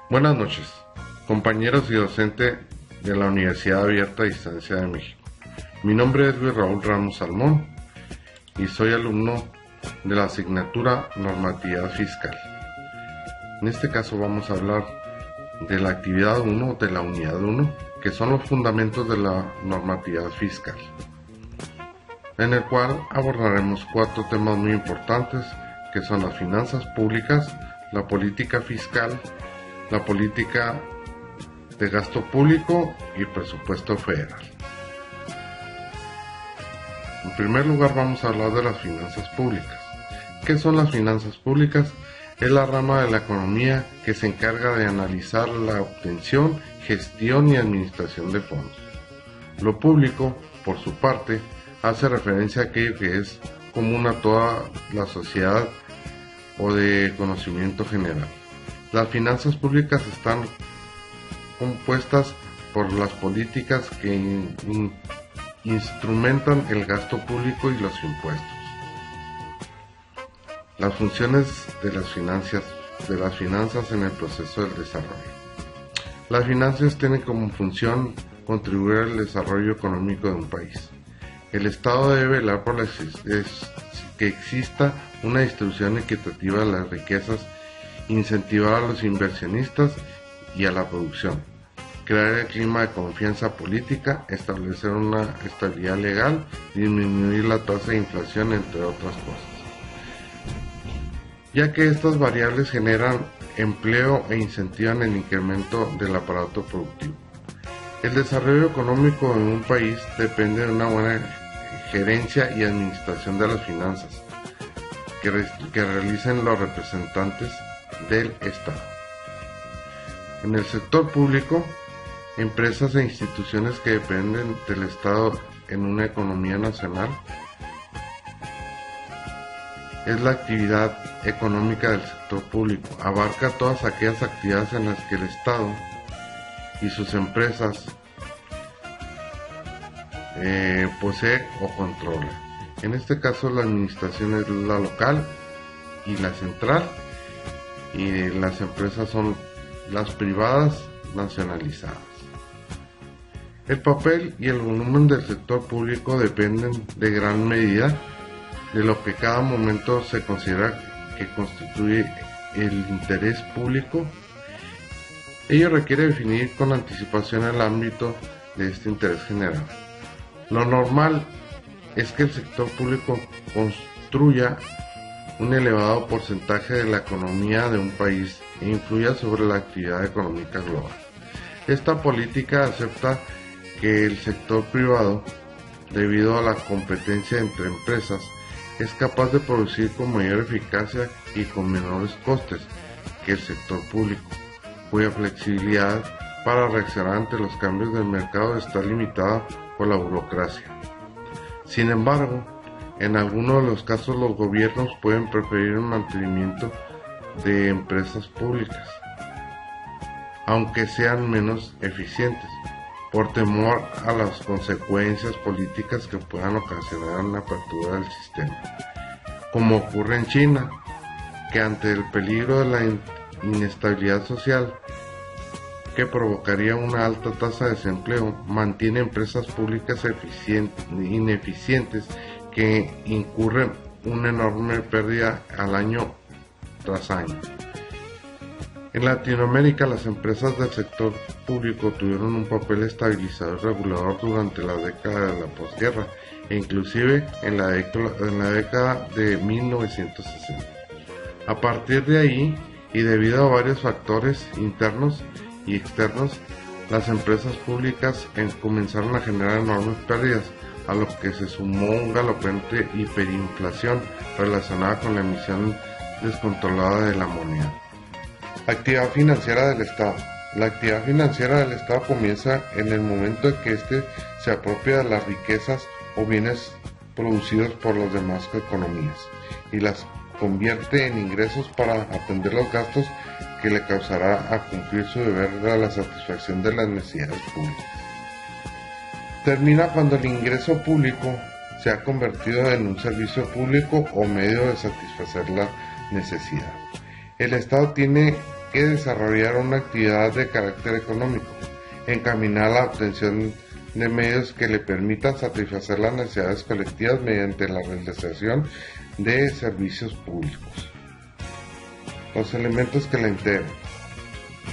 Buenas noches, compañeros y docentes de la Universidad Abierta a Distancia de México. Mi nombre es Luis Raúl Ramos Salmón y soy alumno de la asignatura Normatividad Fiscal. En este caso vamos a hablar de la actividad 1 de la unidad 1, que son los fundamentos de la normatividad fiscal, en el cual abordaremos 4 temas muy importantes, que son las finanzas públicas, la política fiscal, la política de gasto público y presupuesto federal. En primer lugar vamos a hablar de las finanzas públicas. ¿Qué son las finanzas públicas? Es la rama de la economía que se encarga de analizar la obtención, gestión y administración de fondos. Lo público, por su parte, hace referencia a aquello que es común a toda la sociedad o de conocimiento general. Las finanzas públicas están compuestas por las políticas que instrumentan el gasto público y los impuestos. Las funciones de las finanzas en el proceso del desarrollo. Las finanzas tienen como función contribuir al desarrollo económico de un país. El Estado debe velar por que exista una distribución equitativa de las riquezas, incentivar a los inversionistas y a la producción, crear el clima de confianza política, establecer una estabilidad legal, disminuir la tasa de inflación, entre otras cosas, ya que estas variables generan empleo e incentivan el incremento del aparato productivo. El desarrollo económico de un país depende de una buena gerencia y administración de las finanzas que realicen los representantes del Estado. En el sector público, empresas e instituciones que dependen del Estado en una economía nacional, es la actividad económica del sector público. Abarca todas aquellas actividades en las que el Estado y sus empresas posee o controla. En este caso la administración es la local y la central, y las empresas son las privadas nacionalizadas. El papel y el volumen del sector público dependen de gran medida de lo que cada momento se considera que constituye el interés público. Ello requiere definir con anticipación el ámbito de este interés general. Lo normal es que el sector público construya un elevado porcentaje de la economía de un país e influya sobre la actividad económica global. Esta política acepta que el sector privado, debido a la competencia entre empresas, es capaz de producir con mayor eficacia y con menores costes que el sector público, cuya flexibilidad para reaccionar ante los cambios del mercado está limitada por la burocracia. Sin embargo, en algunos de los casos los gobiernos pueden preferir el mantenimiento de empresas públicas, aunque sean menos eficientes, por temor a las consecuencias políticas que puedan ocasionar una apertura del sistema, como ocurre en China, que ante el peligro de la inestabilidad social que provocaría una alta tasa de desempleo, mantiene empresas públicas ineficientes que incurren una enorme pérdida al año tras año. En Latinoamérica, las empresas del sector público tuvieron un papel estabilizador y regulador durante la década de la posguerra e inclusive en la década de 1960. A partir de ahí, y debido a varios factores internos y externos, las empresas públicas comenzaron a generar enormes pérdidas, a lo que se sumó un galopante hiperinflación relacionada con la emisión descontrolada de la moneda. Actividad financiera del Estado. La actividad financiera del Estado comienza en el momento en que éste se apropia de las riquezas o bienes producidos por las demás economías y las convierte en ingresos para atender los gastos que le causará a cumplir su deber de la satisfacción de las necesidades públicas. Termina cuando el ingreso público se ha convertido en un servicio público o medio de satisfacer la necesidad. El Estado tiene que desarrollar una actividad de carácter económico, encaminada a la obtención de medios que le permitan satisfacer las necesidades colectivas mediante la realización de servicios públicos. Los elementos que la integran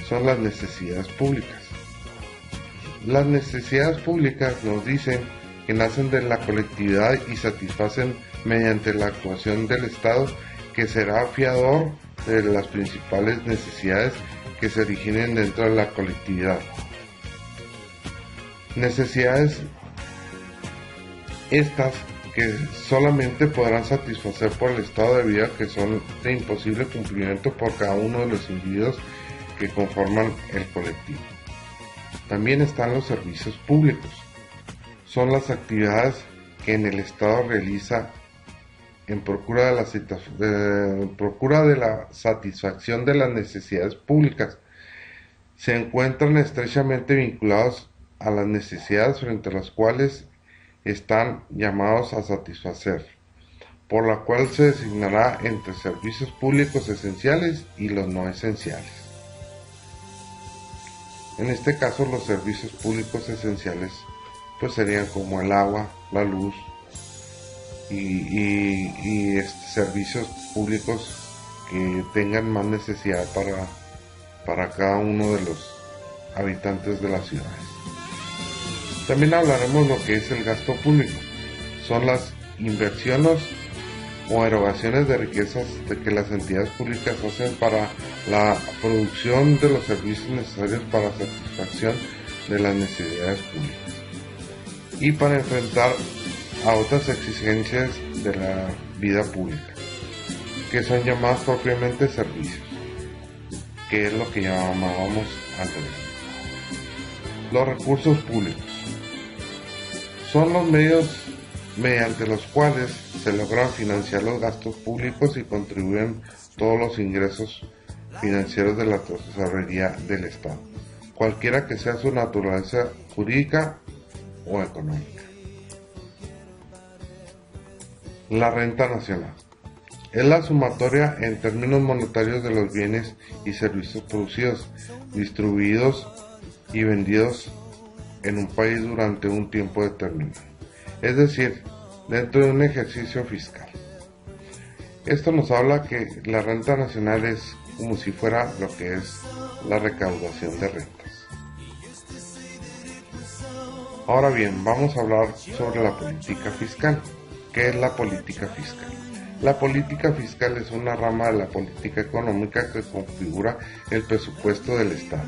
son las necesidades públicas. Las necesidades públicas nos dicen que nacen de la colectividad y satisfacen mediante la actuación del Estado, que será fiador de las principales necesidades que se originen dentro de la colectividad. Necesidades estas que solamente podrán satisfacer por el estado de vida, que son de imposible cumplimiento por cada uno de los individuos que conforman el colectivo. También están los servicios públicos. Son las actividades que en el Estado realiza en procura de la satisfacción de las necesidades públicas. Se encuentran estrechamente vinculados a las necesidades frente a las cuales están llamados a satisfacer, por la cual se designará entre servicios públicos esenciales y los no esenciales. En este caso, los servicios públicos esenciales pues serían como el agua, la luz y servicios públicos que tengan más necesidad para cada uno de los habitantes de las ciudades. También hablaremos de lo que es el gasto público. Son las inversiones o erogaciones de riquezas de que las entidades públicas hacen para la producción de los servicios necesarios para satisfacción de las necesidades públicas y para enfrentar a otras exigencias de la vida pública, que son llamadas propiamente servicios, que es lo que llamábamos anteriormente. Los recursos públicos son los medios mediante los cuales se logran financiar los gastos públicos y contribuyen todos los ingresos financieros de la tesorería del Estado, cualquiera que sea su naturaleza jurídica o económica. La renta nacional es la sumatoria en términos monetarios de los bienes y servicios producidos, distribuidos y vendidos en un país durante un tiempo determinado, es decir, dentro de un ejercicio fiscal. Esto nos habla que la renta nacional es como si fuera lo que es la recaudación de rentas. Ahora bien, vamos a hablar sobre la política fiscal. ¿Qué es la política fiscal? La política fiscal es una rama de la política económica que configura el presupuesto del Estado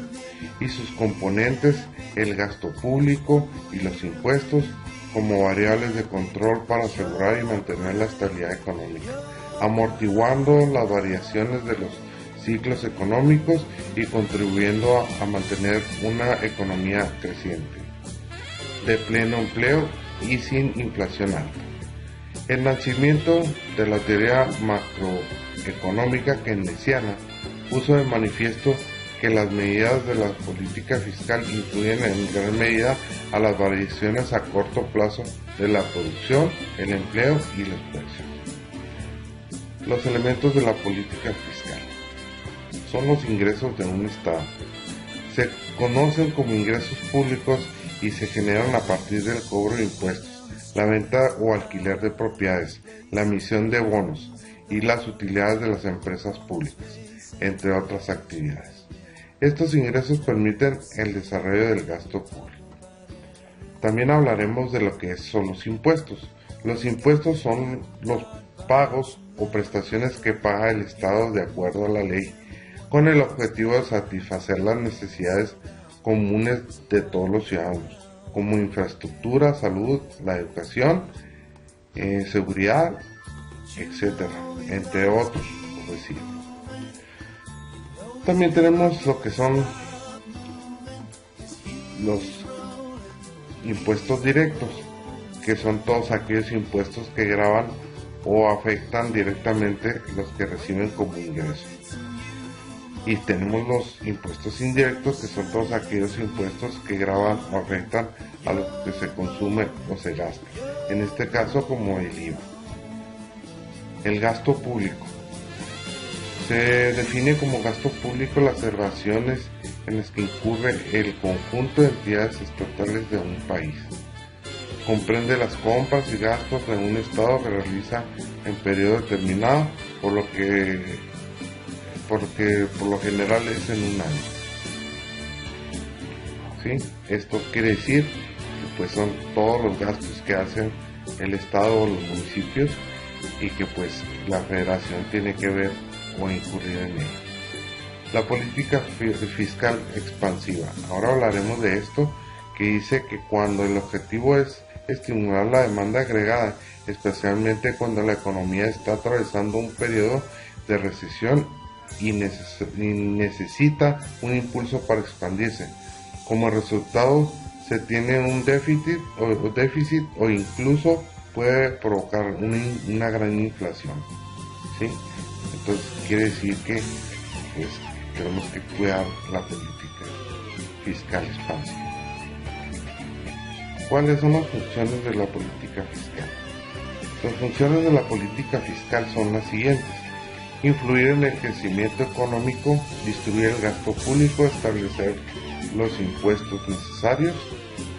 y sus componentes, el gasto público y los impuestos, como variables de control para asegurar y mantener la estabilidad económica, amortiguando las variaciones de los ciclos económicos y contribuyendo a mantener una economía creciente, de pleno empleo y sin inflación alta. El nacimiento de la teoría macroeconómica keynesiana puso de manifiesto que las medidas de la política fiscal influyen en gran medida a las variaciones a corto plazo de la producción, el empleo y los precios. Los elementos de la política fiscal son los ingresos de un Estado. Se conocen como ingresos públicos y se generan a partir del cobro de impuestos, la venta o alquiler de propiedades, la emisión de bonos y las utilidades de las empresas públicas, entre otras actividades. Estos ingresos permiten el desarrollo del gasto público. También hablaremos de lo que son los impuestos. Los impuestos son los pagos o prestaciones que paga el Estado de acuerdo a la ley, con el objetivo de satisfacer las necesidades comunes de todos los ciudadanos, como infraestructura, salud, la educación, seguridad, etc., entre otros, por decir. También tenemos lo que son los impuestos directos, que son todos aquellos impuestos que gravan o afectan directamente los que reciben como ingreso. Y tenemos los impuestos indirectos, que son todos aquellos impuestos que gravan o afectan a lo que se consume o se gasta, en este caso como el IVA. El gasto público Se define como gasto público las erogaciones en las que incurre el conjunto de entidades estatales de un país. Comprende las compras y gastos de un Estado que realiza en periodo determinado, por lo general es en un año. ¿Sí? Esto quiere decir que pues son todos los gastos que hacen el Estado o los municipios y que pues la Federación tiene que ver o incurrir en ello. La política fiscal expansiva. Ahora hablaremos de esto, que dice que cuando el objetivo es estimular la demanda agregada, especialmente cuando la economía está atravesando un periodo de recesión y necesita un impulso para expandirse. Como resultado, se tiene un déficit o incluso puede provocar una gran inflación. ¿Sí? Entonces quiere decir que pues, tenemos que cuidar la política fiscal expansiva. ¿Cuáles son las funciones de la política fiscal? Las funciones de la política fiscal son las siguientes: influir en el crecimiento económico, distribuir el gasto público, establecer los impuestos necesarios,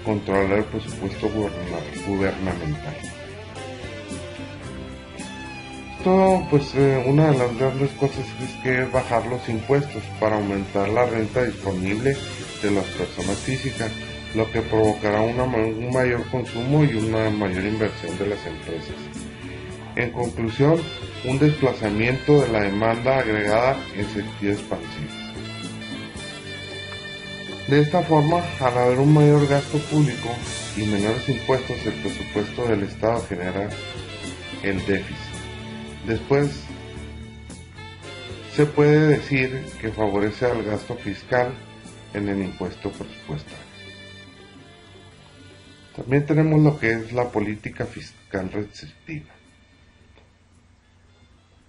controlar el presupuesto gubernamental. Esto, pues, una de las grandes cosas es que bajar los impuestos para aumentar la renta disponible de las personas físicas, lo que provocará un mayor consumo y una mayor inversión de las empresas. En conclusión, un desplazamiento de la demanda agregada en sentido expansivo. De esta forma, al haber un mayor gasto público y menores impuestos, el presupuesto del Estado genera el déficit. Después, se puede decir que favorece al gasto fiscal en el impuesto presupuestario. También tenemos lo que es la política fiscal restrictiva.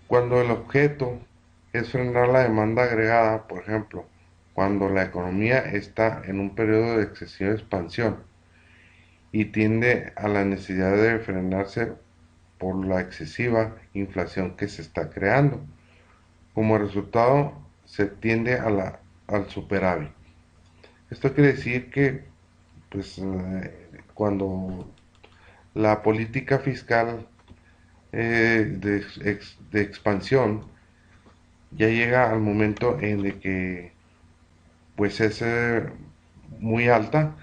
Cuando el objeto es frenar la demanda agregada, por ejemplo, cuando la economía está en un periodo de excesiva expansión y tiende a la necesidad de frenarse por la excesiva inflación que se está creando. Como resultado, se tiende al superávit. Esto quiere decir que pues, cuando la política fiscal de expansión ya llega al momento en el que pues es muy alta,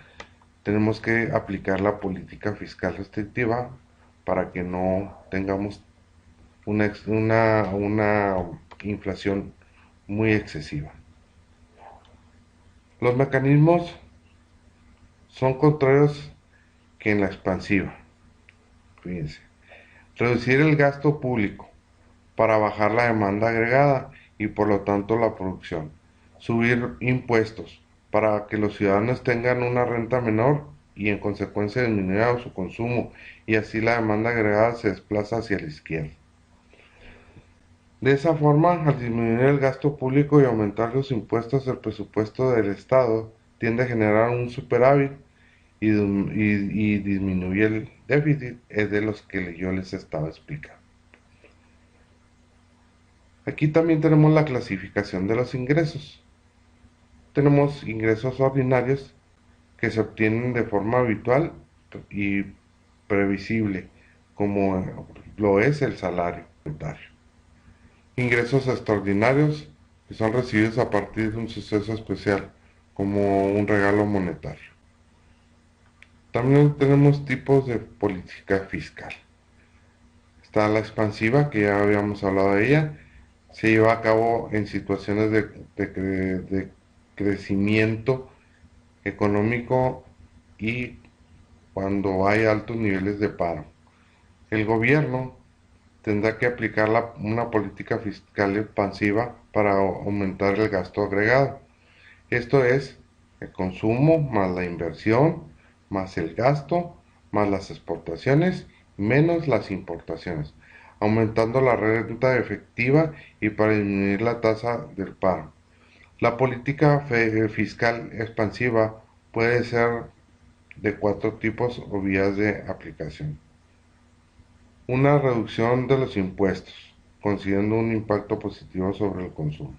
tenemos que aplicar la política fiscal restrictiva para que no tengamos una inflación muy excesiva. Los mecanismos son contrarios que en la expansiva. Fíjense. Reducir el gasto público para bajar la demanda agregada y por lo tanto la producción. Subir impuestos para que los ciudadanos tengan una renta menor y en consecuencia disminuya su consumo y así la demanda agregada se desplaza hacia la izquierda. De esa forma, al disminuir el gasto público y aumentar los impuestos, el presupuesto del Estado tiende a generar un superávit y disminuye el déficit, es de los que yo les estaba explicando. Aquí también tenemos la clasificación de los ingresos. Tenemos ingresos ordinarios que se obtienen de forma habitual y previsible, como lo es el salario monetario. Ingresos extraordinarios que son recibidos a partir de un suceso especial, como un regalo monetario. También tenemos tipos de política fiscal. Está la expansiva, que ya habíamos hablado de ella. Se lleva a cabo en situaciones de crecimiento económico y cuando hay altos niveles de paro. El gobierno tendrá que aplicar una política fiscal expansiva para aumentar el gasto agregado. Esto es el consumo más la inversión, más el gasto, más las exportaciones, menos las importaciones, aumentando la renta efectiva y para disminuir la tasa del paro. La política fiscal expansiva puede ser de 4 tipos o vías de aplicación. Una reducción de los impuestos. consiguiendo un impacto positivo sobre el consumo.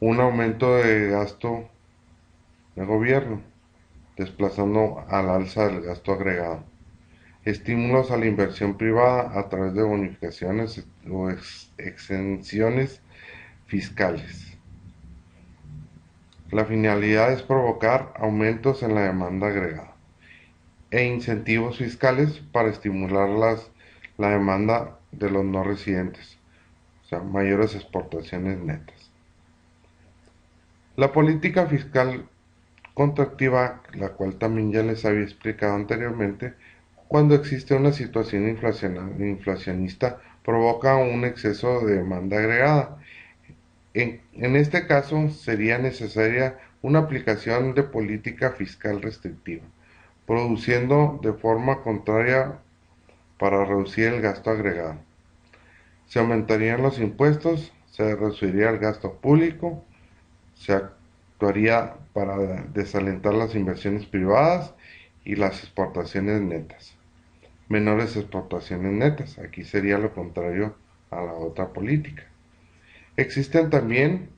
Un aumento de gasto de gobierno, desplazando al alza del gasto agregado. Estímulos a la inversión privada a través de bonificaciones o exenciones fiscales. La finalidad es provocar aumentos en la demanda agregada e incentivos fiscales para estimular la demanda de los no residentes, o sea, mayores exportaciones netas. La política fiscal contractiva, la cual también ya les había explicado anteriormente, cuando existe una situación inflacionista, provoca un exceso de demanda agregada. En este caso, sería necesaria una aplicación de política fiscal restrictiva, produciendo de forma contraria para reducir el gasto agregado. Se aumentarían los impuestos, se reduciría el gasto público, se actuaría para desalentar las inversiones privadas y las exportaciones netas. Menores exportaciones netas, aquí sería lo contrario a la otra política. Existen también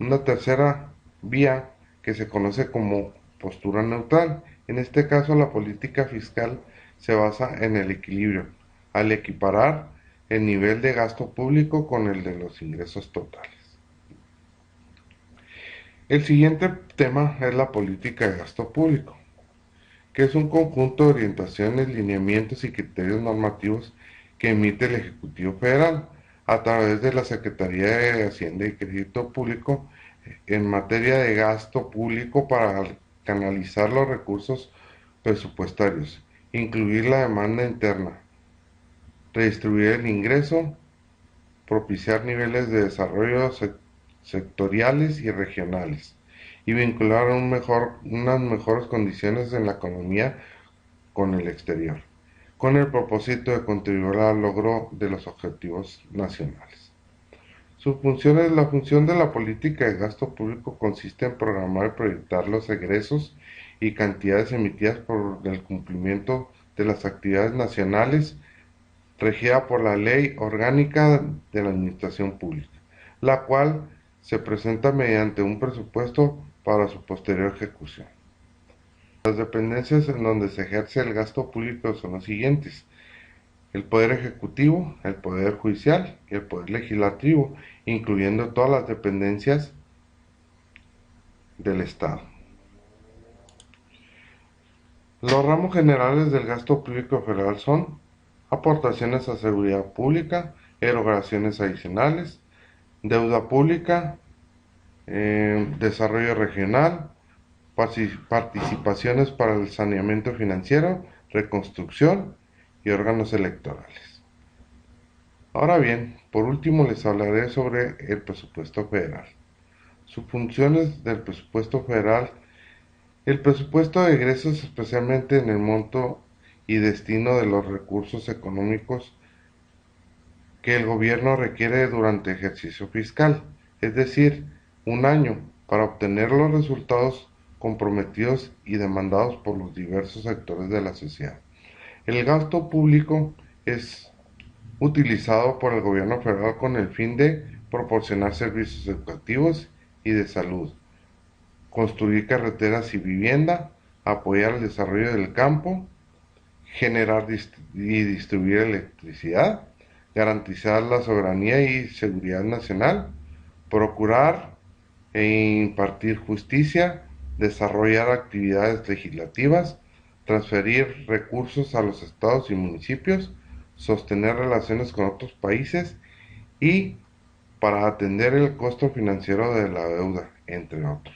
una tercera vía que se conoce como postura neutral. En este caso, la política fiscal se basa en el equilibrio, al equiparar el nivel de gasto público con el de los ingresos totales. El siguiente tema es la política de gasto público, que es un conjunto de orientaciones, lineamientos y criterios normativos que emite el Ejecutivo Federal a través de la Secretaría de Hacienda y Crédito Público en materia de gasto público para canalizar los recursos presupuestarios, incluir la demanda interna, redistribuir el ingreso, propiciar niveles de desarrollo sectoriales y regionales, y vincular unas mejores condiciones en la economía con el exterior, con el propósito de contribuir al logro de los objetivos nacionales. La función de la política de gasto público consiste en programar y proyectar los egresos y cantidades emitidas por el cumplimiento de las actividades nacionales regida por la Ley Orgánica de la Administración Pública, la cual se presenta mediante un presupuesto para su posterior ejecución. Las dependencias en donde se ejerce el gasto público son las siguientes: el Poder Ejecutivo, el Poder Judicial y el Poder Legislativo, incluyendo todas las dependencias del Estado. Los ramos generales del gasto público federal son aportaciones a seguridad pública, erogaciones adicionales, deuda pública, desarrollo regional, participaciones para el saneamiento financiero, reconstrucción y órganos electorales. Ahora bien, por último les hablaré sobre el presupuesto federal. Sus funciones del presupuesto federal: el presupuesto de egresos, especialmente en el monto y destino de los recursos económicos que el gobierno requiere durante el ejercicio fiscal, es decir, un año, para obtener los resultados comprometidos y demandados por los diversos sectores de la sociedad. El gasto público es utilizado por el gobierno federal con el fin de proporcionar servicios educativos y de salud, construir carreteras y vivienda, apoyar el desarrollo del campo, generar y distribuir electricidad, garantizar la soberanía y seguridad nacional, procurar e impartir justicia, desarrollar actividades legislativas, transferir recursos a los estados y municipios, sostener relaciones con otros países y para atender el costo financiero de la deuda, entre otros.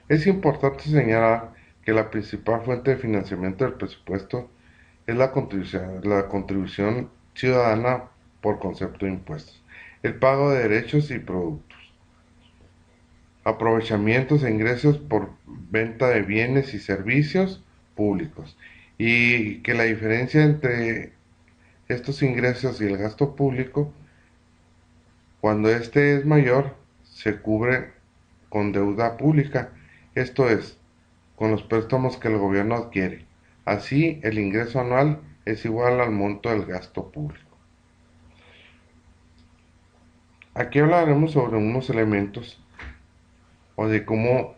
Es importante señalar que la principal fuente de financiamiento del presupuesto es la contribución ciudadana por concepto de impuestos, el pago de derechos y productos, aprovechamientos e ingresos por venta de bienes y servicios públicos, y que la diferencia entre estos ingresos y el gasto público, cuando este es mayor, se cubre con deuda pública, esto es, con los préstamos que el gobierno adquiere. Así, el ingreso anual es igual al monto del gasto público. Aquí hablaremos sobre unos elementos o de cómo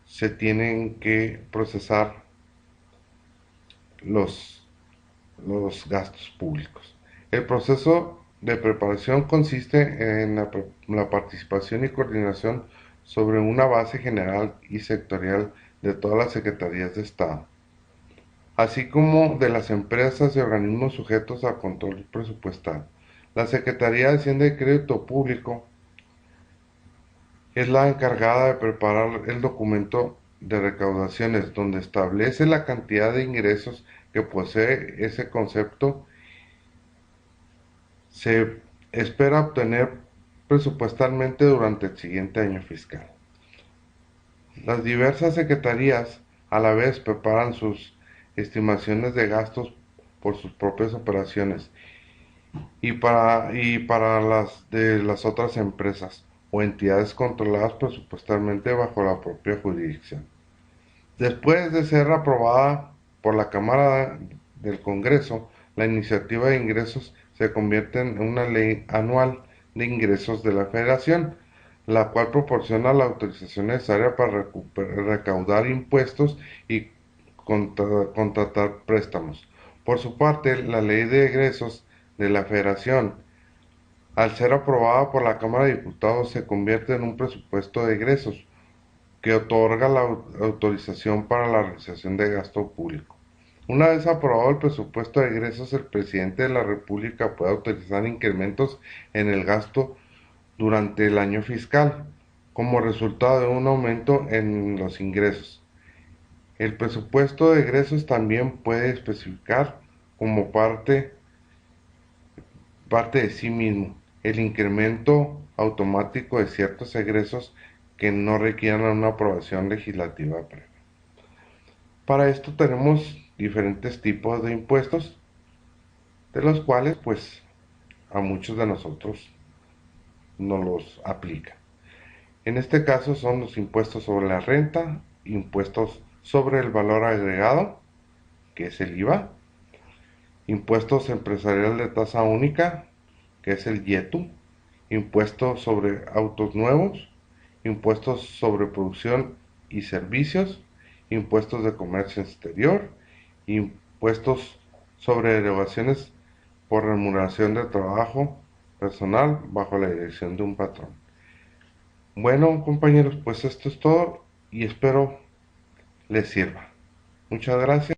se tienen que procesar los, los gastos públicos. El proceso de preparación consiste en la participación y coordinación sobre una base general y sectorial de todas las secretarías de Estado, así como de las empresas y organismos sujetos al control presupuestal. La Secretaría de Hacienda y Crédito Público es la encargada de preparar el documento de recaudaciones, donde establece la cantidad de ingresos que posee ese concepto. Se espera obtener presupuestalmente durante el siguiente año fiscal. Las diversas secretarías a la vez preparan sus estimaciones de gastos por sus propias operaciones y para las de las otras empresas o entidades controladas presupuestalmente bajo la propia jurisdicción. Después de ser aprobada por la Cámara del Congreso, la iniciativa de ingresos se convierte en una ley anual de ingresos de la Federación, la cual proporciona la autorización necesaria para recaudar impuestos y contratar préstamos. Por su parte, la ley de egresos de la Federación, al ser aprobada por la Cámara de Diputados, se convierte en un presupuesto de egresos que otorga la autorización para la realización de gasto público. Una vez aprobado el presupuesto de egresos, el presidente de la República puede autorizar incrementos en el gasto durante el año fiscal, como resultado de un aumento en los ingresos. El presupuesto de egresos también puede especificar como parte de sí mismo el incremento automático de ciertos egresos que no requieran una aprobación legislativa previa. Para esto tenemos diferentes tipos de impuestos, de los cuales pues a muchos de nosotros no los aplica. En este caso son los impuestos sobre la renta, impuestos sobre el valor agregado, que es el IVA, impuestos empresariales de tasa única, que es el IETU, impuestos sobre autos nuevos, impuestos sobre producción y servicios, impuestos de comercio exterior, impuestos sobre derogaciones por remuneración de trabajo personal bajo la dirección de un patrón. Bueno, compañeros, pues esto es todo y espero les sirva. Muchas gracias.